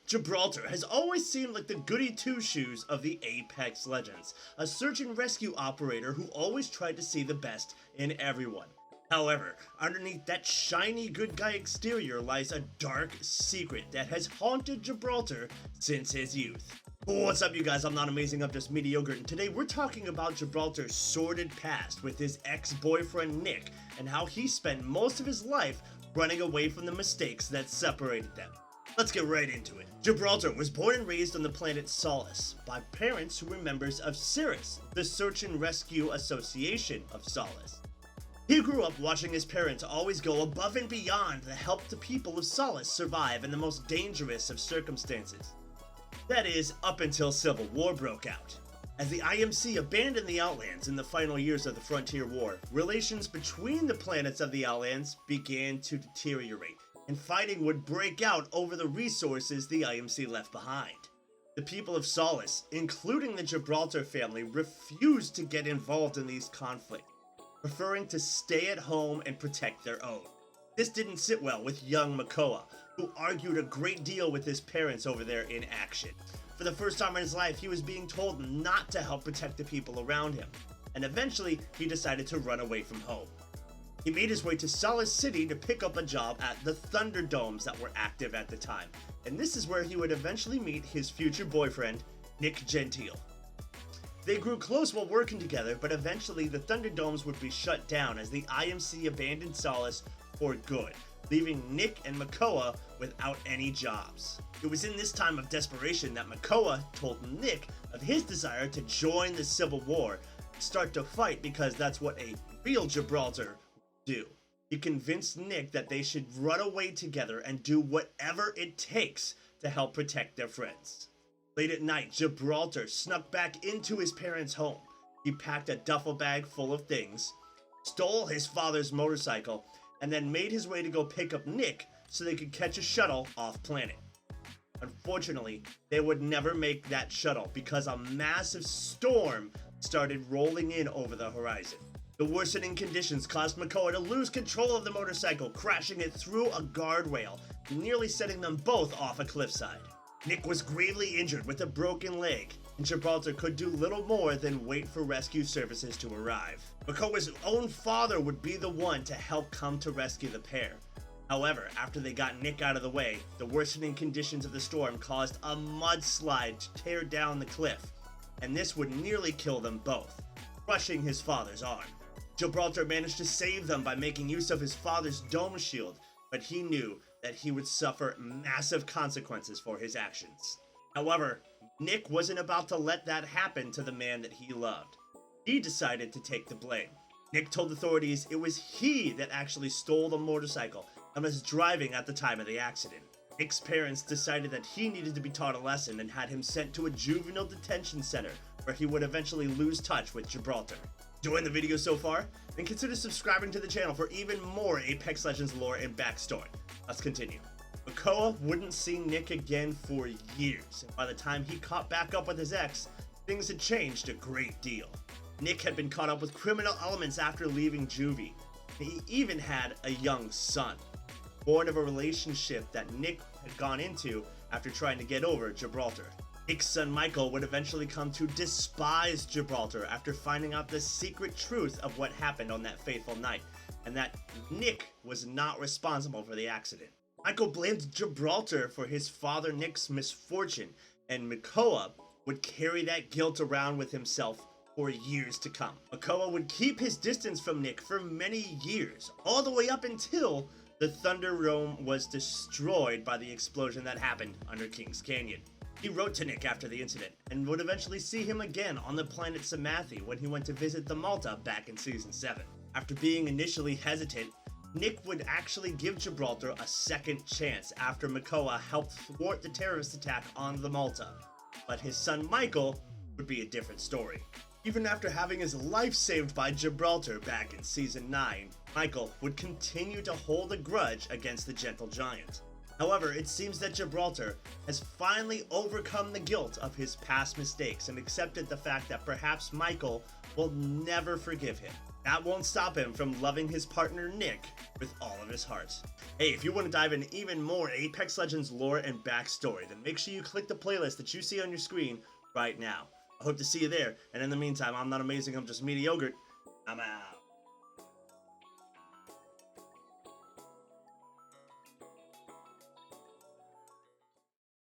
Gibraltar has always seemed like the goody two-shoes of the Apex Legends, a search and rescue operator who always tried to see the best in everyone. However, underneath that shiny good guy exterior lies a dark secret that has haunted Gibraltar since his youth. What's up, you guys? I'm not amazing, I'm just mediocre, and today we're talking about Gibraltar's sordid past with his ex-boyfriend Nick and how he spent most of his life running away from the mistakes that separated them. Let's get right into it. Gibraltar was born and raised on the planet Solace by parents who were members of CIRRUS, the Search and Rescue Association of Solace. He grew up watching his parents always go above and beyond to help the people of Solace survive in the most dangerous of circumstances. That is, up until Civil War broke out. As the IMC abandoned the Outlands in the final years of the Frontier War, relations between the planets of the Outlands began to deteriorate, and fighting would break out over the resources the IMC left behind. The people of Solace, including the Gibraltar family, refused to get involved in these conflicts, preferring to stay at home and protect their own. This didn't sit well with young Makoa, who argued a great deal with his parents over their inaction. For the first time in his life, he was being told not to help protect the people around him, and eventually he decided to run away from home. He made his way to Solace City to pick up a job at the Thunderdomes that were active at the time, and this is where he would eventually meet his future boyfriend, Nick Gentile. They grew close while working together, but eventually the Thunderdomes would be shut down as the IMC abandoned Solace for good, leaving Nick and Makoa without any jobs. It was in this time of desperation that Makoa told Nick of his desire to join the Civil War, start to fight because that's what a real Gibraltar would do. He convinced Nick that they should run away together and do whatever it takes to help protect their friends. Late at night, Gibraltar snuck back into his parents' home. He packed a duffel bag full of things, stole his father's motorcycle, and then made his way to go pick up Nick so they could catch a shuttle off planet. Unfortunately, they would never make that shuttle because a massive storm started rolling in over the horizon. The worsening conditions caused Makoa to lose control of the motorcycle, crashing it through a guardrail, nearly setting them both off a cliffside. Nick was gravely injured with a broken leg, and Gibraltar could do little more than wait for rescue services to arrive. Makoa's own father would be the one to help come to rescue the pair. However, after they got Nick out of the way, the worsening conditions of the storm caused a mudslide to tear down the cliff, and this would nearly kill them both, crushing his father's arm. Gibraltar managed to save them by making use of his father's dome shield, but he knew that he would suffer massive consequences for his actions. However, Nick wasn't about to let that happen to the man that he loved. He decided to take the blame. Nick told authorities it was he that actually stole the motorcycle and was driving at the time of the accident. Nick's parents decided that he needed to be taught a lesson and had him sent to a juvenile detention center where he would eventually lose touch with Gibraltar. Enjoying the video so far? Then consider subscribing to the channel for even more Apex Legends lore and backstory. Let's continue. Makoa wouldn't see Nick again for years, and by the time he caught back up with his ex, things had changed a great deal. Nick had been caught up with criminal elements after leaving juvie. He even had a young son, born of a relationship that Nick had gone into after trying to get over Gibraltar. Nick's son Michael would eventually come to despise Gibraltar after finding out the secret truth of what happened on that fateful night, and that Nick was not responsible for the accident. Michael blamed Gibraltar for his father Nick's misfortune, and Makoa would carry that guilt around with himself for years to come. Makoa would keep his distance from Nick for many years, all the way up until the Thunderdome was destroyed by the explosion that happened under Kings Canyon. He wrote to Nick after the incident, and would eventually see him again on the planet Samathi when he went to visit the Malta back in Season 7. After being initially hesitant, Nick would actually give Gibraltar a second chance after Makoa helped thwart the terrorist attack on the Malta, but his son Michael would be a different story. Even after having his life saved by Gibraltar back in Season 9, Michael would continue to hold a grudge against the Gentle Giant. However, it seems that Gibraltar has finally overcome the guilt of his past mistakes and accepted the fact that perhaps Michael will never forgive him. that won't stop him from loving his partner Nick with all of his heart. Hey, if you want to dive into even more Apex Legends lore and backstory, then make sure you click the playlist that you see on your screen right now. I hope to see you there, and in the meantime, I'm not amazing, I'm just mediocre. I'm out.